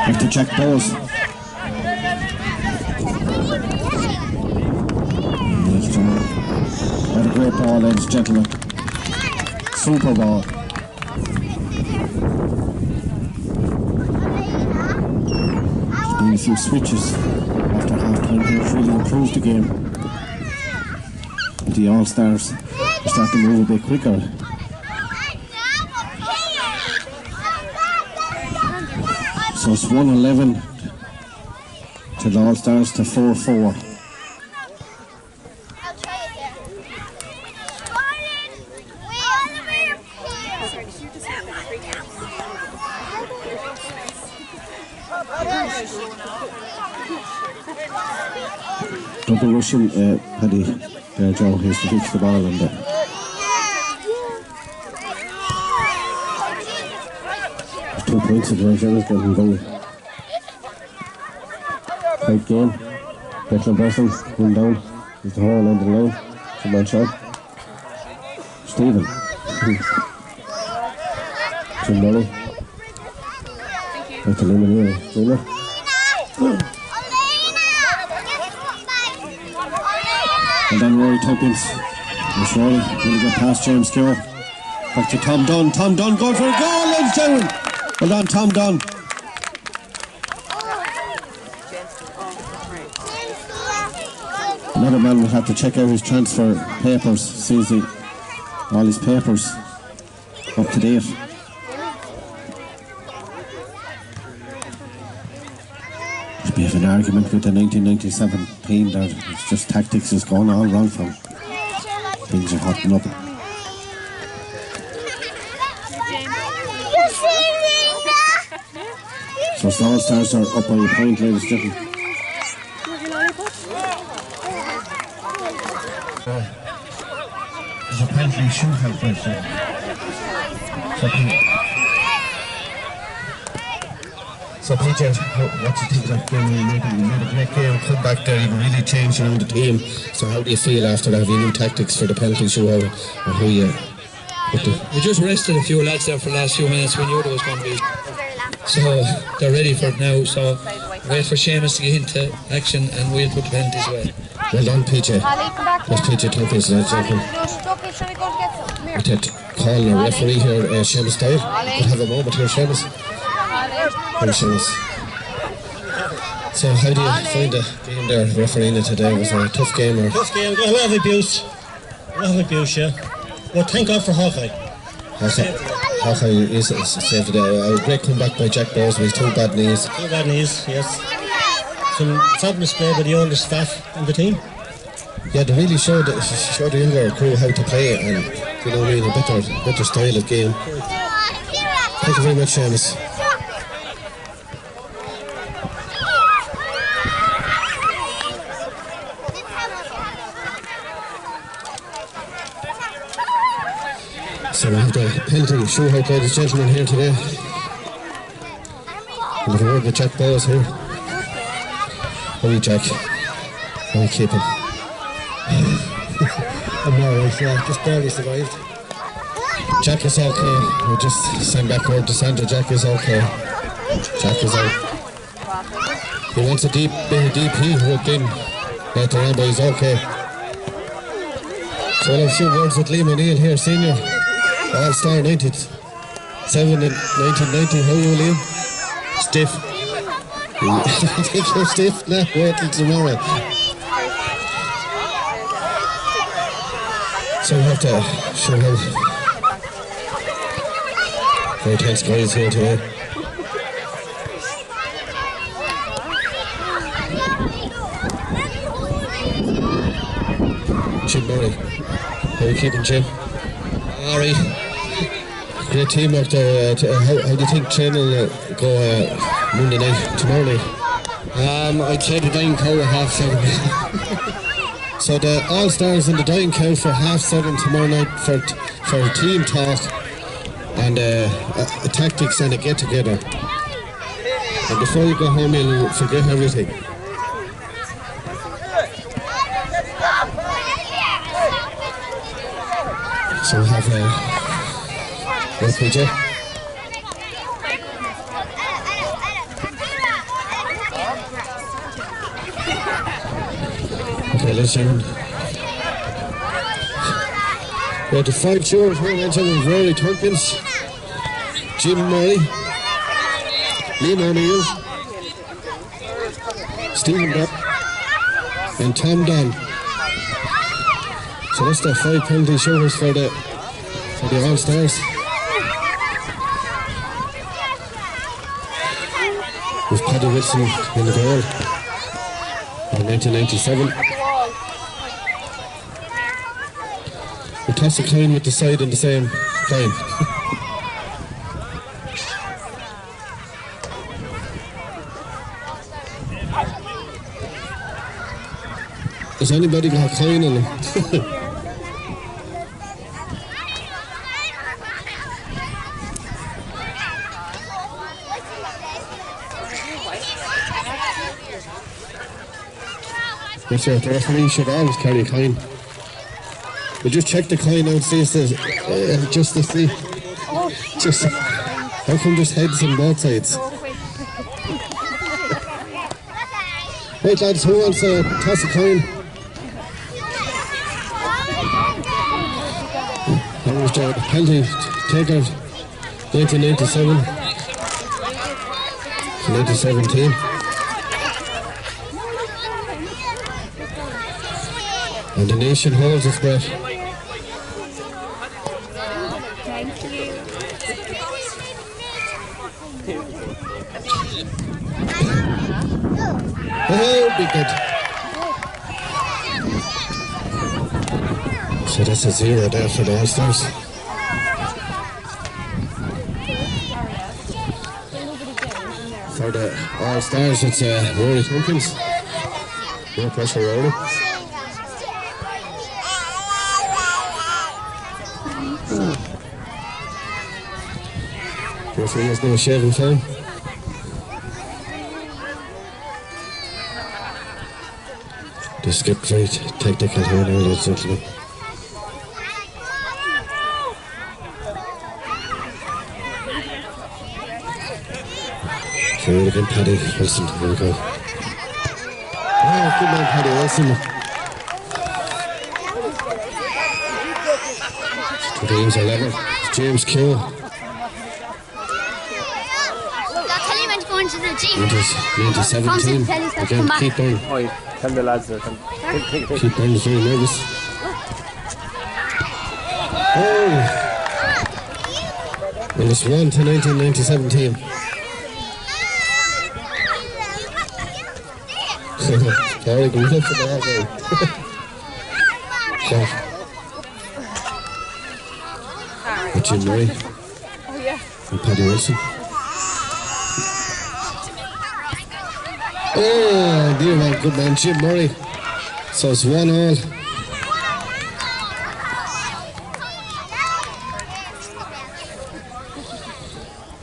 Back to Jack Bowes. What a great ball, ladies and gentlemen. Super ball. There's been a few switches after half time here, really improved the game. The All-Stars are starting to move a bit quicker. So it's 1-11 to the All-Stars to 4-4. Double rushing, Paddy, Joe, here's to fix the ball and there's 2 points of the Joe's getting going. Tight game. Declan Bresson going down. There's the hole on the line. Come on, Sean. Stephen. Jim Dolly. Back to Liam O'Neill. Junior. And then Rory Tompkins. There's Rory. Really good pass, James Keogh. Back to Tom Dunn. Tom Dunn going for a goal, ladies and gentlemen. Well done, Tom Dunn. Another man will have to check out his transfer papers, sees all his papers up to date. There's a bit of an argument with the 1997 team that it's just tactics is going all wrong from. Things are hotting up. So the All-Stars are up by a point, ladies and gentlemen. There's a penalty shootout for it. So PJ, what do you think of that game? You made a great game, come back there, you really changed around the team. So how do you feel after that? Have you new tactics for the penalty shootout? Or who you... We just rested a few lads there for the last few minutes. We knew there was going to be. So they're ready for it now. So wait for Seamus to get into action and we'll put the penalties away. Well done, PJ. That's PJ Tompkins, ladies and gentlemen. With that call and referee here, Seamus Dyle. We'll have a moment here, Seamus. Hello, Seamus. So how do you find the game there, refereeing it today? Was it a tough game? Or? Tough game, a lot of abuse. Yeah. Well, thank God for Hawkeye. Hawkeye is saved today. A great comeback by Jack Bowes with 2 bad knees. 2 bad knees, yes. Some fabulous play by the older staff on the team. Yeah, they really showed the younger crew how to play and, you know what I mean, a better style of game. Thank you very much, Seamus. So we have the penalty shootout, ladies and gentlemen, here today. We'll have a word with Jack Bowes here. How are you, Jack? How are you keeping? I'm alright, yeah, just barely survived. Jack is okay. We just sent back word to Sandra. Jack is okay. Jack is out. He wants a deep he hooked in later on, but he's okay. So we'll have a few words with Liam O'Neill here, senior. All-Star 97 in 1990. How are you, Liam? Stiff. I think you're stiff now. Wait till tomorrow. So we have to show how very tense guys here today. Jim Murray. How are you keeping, Jim? Alright. Great teamwork there. How do you think training will go Monday night, tomorrow night? I'd say the Dying Cow at 7:30. So the All-Stars in the Dying Cow for 7:30 tomorrow night for a team talk and tactics and a get-together. And before you go home, you'll forget everything. So we have what PJ? Okay, listen. We have the 5 showers here, mentioned Rory Tompkins, Jim Murray, Liam O'Neill, Stephen Duff, and Tom Dunn. So that's the 5 penalty showers for the All-Stars. With Paddy Wilson in the goal in 1997. We toss a coin with the side in the same coin. Has anybody got a coin in them? That's right, the referee should always carry a coin. We just check the coin out, see if there's, just to see. Just, how come there's heads on both sides? Right lads, who wants to toss a coin? That was the penalty taker, 1997 to 1917. And the nation holds its breath. Thank you. Oh, be good. So that's a 0 there for the All-Stars. For the All-Stars, it's Rory Tompkins. No pressure, Rory. Referee has no shaving time. Just get very technical here now, ladies and gentlemen. Forward again, Paddy Wilson. Here we go. Oh, good man, Paddy Wilson. Two teams are level. It's James Keogh. I'll tell you when to go into the gym. 97 again, keep Byrne. Oh, yeah. Tell the lads that. Keep Byrne is very nervous. Oh! Well, it's 1 to 1997 team. Sorry, can we look for that now? Jim Murray. And Paddy Wilson. Oh, dear man, good man, Jim Murray. So it's 1-1.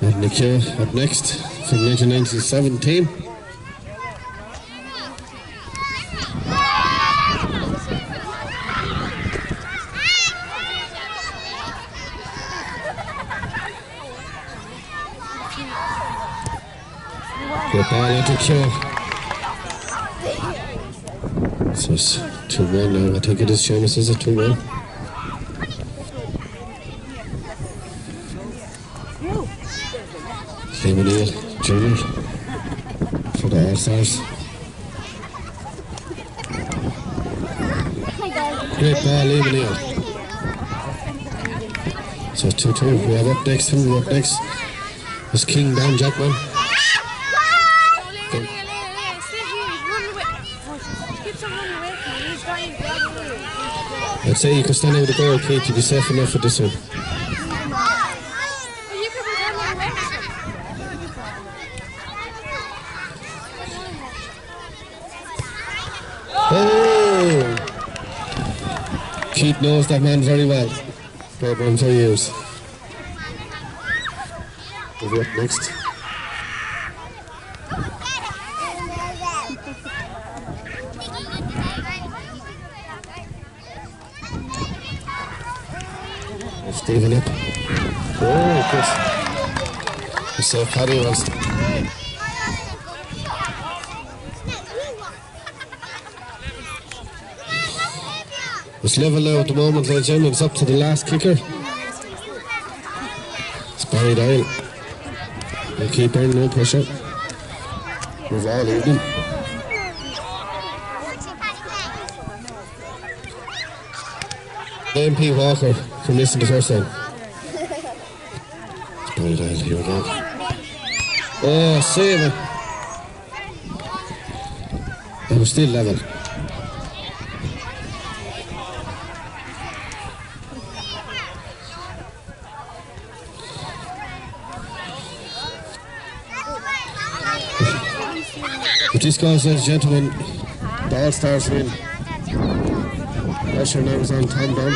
And Nikhil up next from 1997 team. Good ball into Keogh. So it's 2-1 now. I think it is Seamus, is it 2-1? Liam O'Neill Jr. for the All-Stars. Great ball, Liam O'Neill. So 2-2. We have up next. Who up next? It's King Dan Jackman. I'd say you could stand out the goal, Kate, to be safe enough for this one. Oh! Keith knows that man very well. Great man for years. We'll be up next. Stephen up. Oh, good. You saw Paddy Wilson. It's level now at the moment, ladies and gentlemen. It's up to the last kicker. It's Barry Dial. We'll keep burning, no pressure. We've all evening. MP Walker from missing the first time. It's Barry Dial, here we go. Oh, save it. And we're still level. But this goes, ladies and gentlemen, the All-Stars win. Pressure now is on Tom Dunn.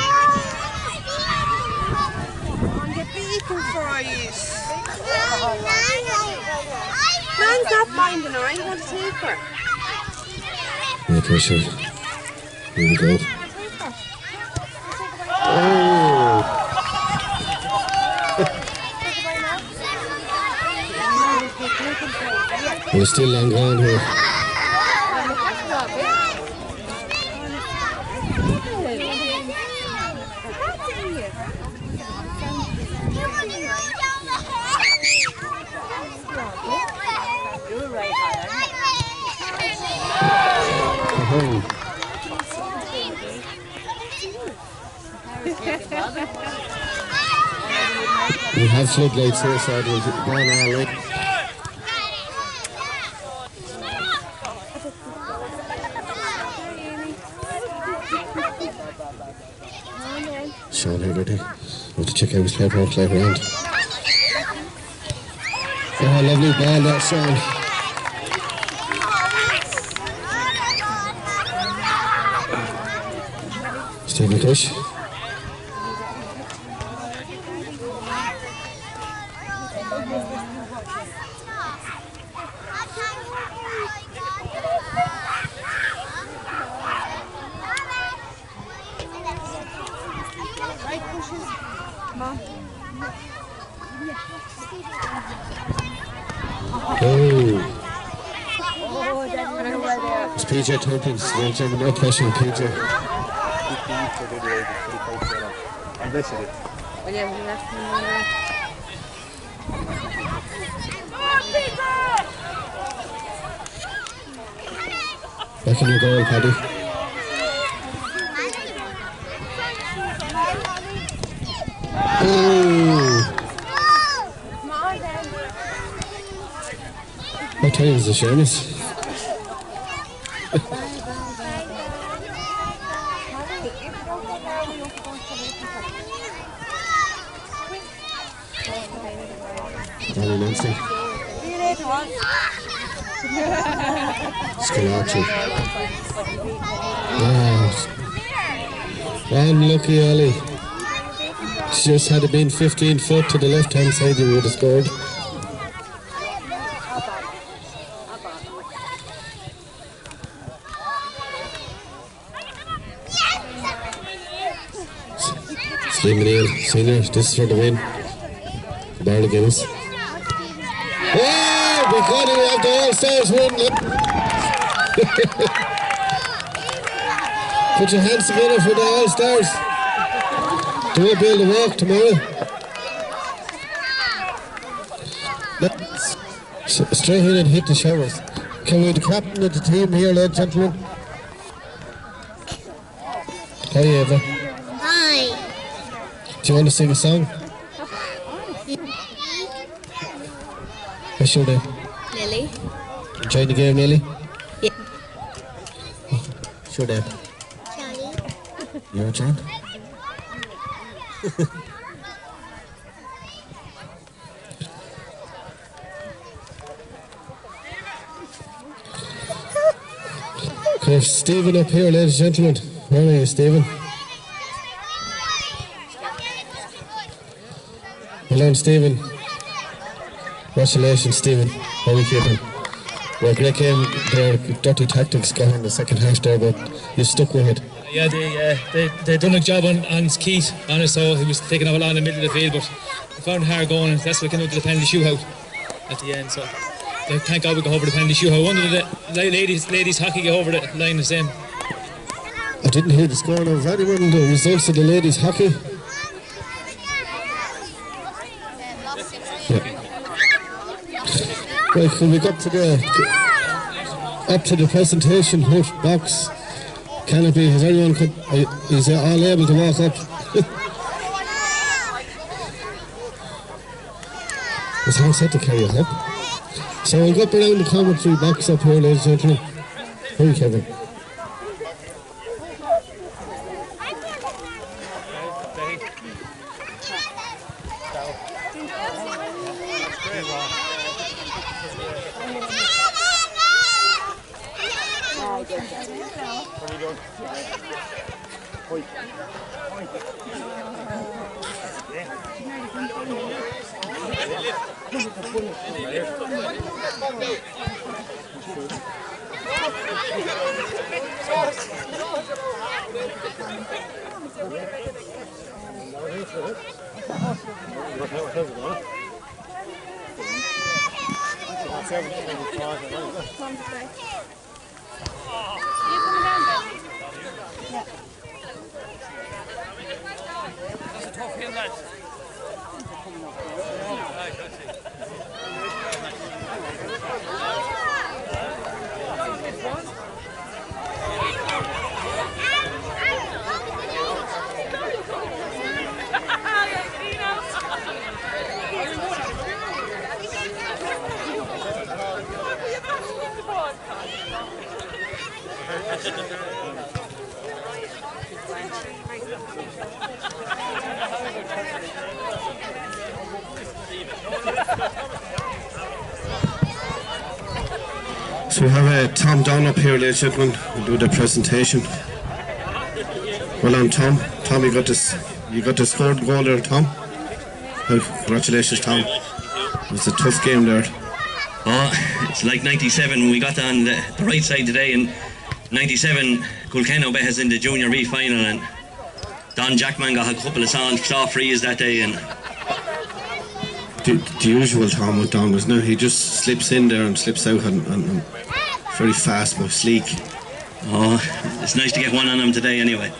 Man's not minding her, I'm going to take her. No pressure. Here we go. Oh! We're still long gone here. We have floodlights here, so we'll get going all right. Sean Hegarty. We'll have to check out his play later on. Oh, lovely ball there, Sean. Stephen Cush. Oh. It's PJ Tompkins. No pressure on PJ. Back in your goal, Paddy. Oh! What time is the Seamus? Danny Nancy. Scalacci. Wow. Unlucky Ollie. Just had it been 15 foot to the left hand side, you would have scored. Steve Neal, senior, this is for the win. Barley Guinness. Oh, we got it, we have the All-Stars win. Put your hands together for the All-Stars. They won't be able to walk tomorrow. Straight in and hit the showers. Can we have the captain of the team here, ladies and gentlemen? Hi, Eva. Hi. Do you want to sing a song? What's your name? Lily. Enjoying the game, Lily? Yeah. What's your name? Johnny. You're John? Okay, Stephen up here, ladies and gentlemen. Where are you, Stephen? Well done, Stephen. Congratulations, Stephen. How are we keeping? Well, great game there. Dirty tactics got in the second half there, but you stuck with it. Yeah, they done a job on Keith on it, so he was taking off a lot in the middle of the field, but they found it hard going, and that's what came out to the penalty shootout at the end. So thank God we got over the penalty shootout. I wonder did the ladies hockey get over the line the same? I didn't hear the score of anyone, the results of the ladies hockey. Yeah. Right, can we go up to the presentation hut box? Canopy, is anyone is all able to walk up? It's hard set to carry it up. So we'll go up around the commentary box up here, ladies and gentlemen. Hurry, Kevin. So we have Tom Dunn up here, ladies and gentlemen, who'll do the presentation. Well done, Tom. Tom, you got the scored goal there, Tom. Well, congratulations, Tom. It was a tough game there. Oh, it's like 97. We got on the right side today. In 97, Coolkenno bet us in the Junior B final, and Don Jackman got a couple of soft frees that day, and the usual Tom with Don, isn't it? He just slips in there and slips out and very fast but sleek. Oh, it's nice to get one on him today anyway.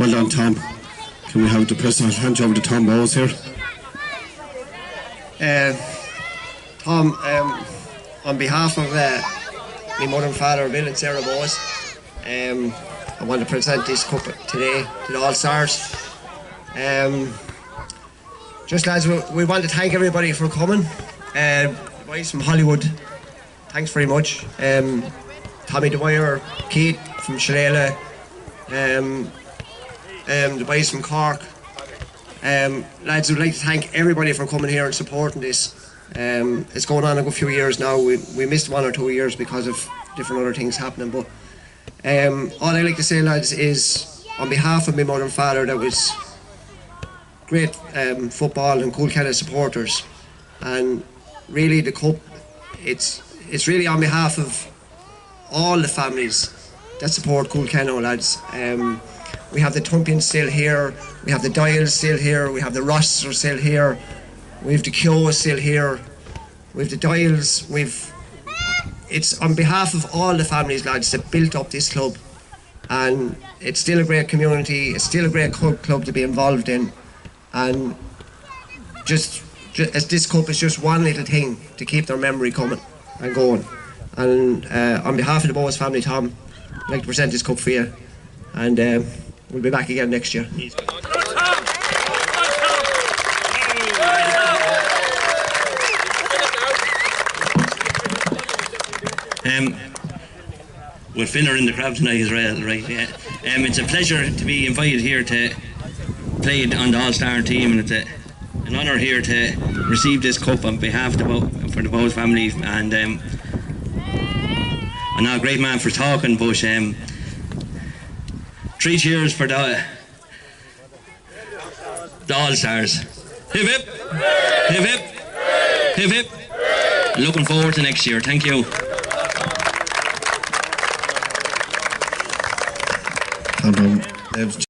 Well done, Tom. Can we have the president hand you over to Tom Bowes here? Tom, on behalf of my mother and father, Bill and Sarah Bowes, I want to present this cup today to the All-Stars. Just lads, we want to thank everybody for coming. The boys from Hollywood, thanks very much. Tommy Dwyer, Keith from Shalala, the boys from Cork. Lads, we'd like to thank everybody for coming here and supporting this. It's going on a good few years now. We missed 1 or 2 years because of different other things happening, but all I like to say, lads, is on behalf of my mother and father, that was great football and Coolkenno supporters, and really the cup, it's really on behalf of all the families that support Coolkenno, lads. We have the Tumpians still here, we have the Dials still here, we have the Rosses are still here, we have the Kyoas still here, we have the Dials, it's on behalf of all the families, lads, that built up this club, and it's still a great community, it's still a great club to be involved in, and just as this cup is just one little thing to keep their memory coming and going. And on behalf of the Bowes family, Tom, I'd like to present this cup for you, and we'll be back again next year. With Finner in the crowd tonight as well, right? Yeah. It's a pleasure to be invited here to play on the All-Star team, and it's an honour here to receive this cup on behalf of for the Bowes family. And I'm not a great man for talking, but 3 cheers for the All-Stars. Hip hip! Hip hip! Hip hip! Looking forward to next year. Thank you. And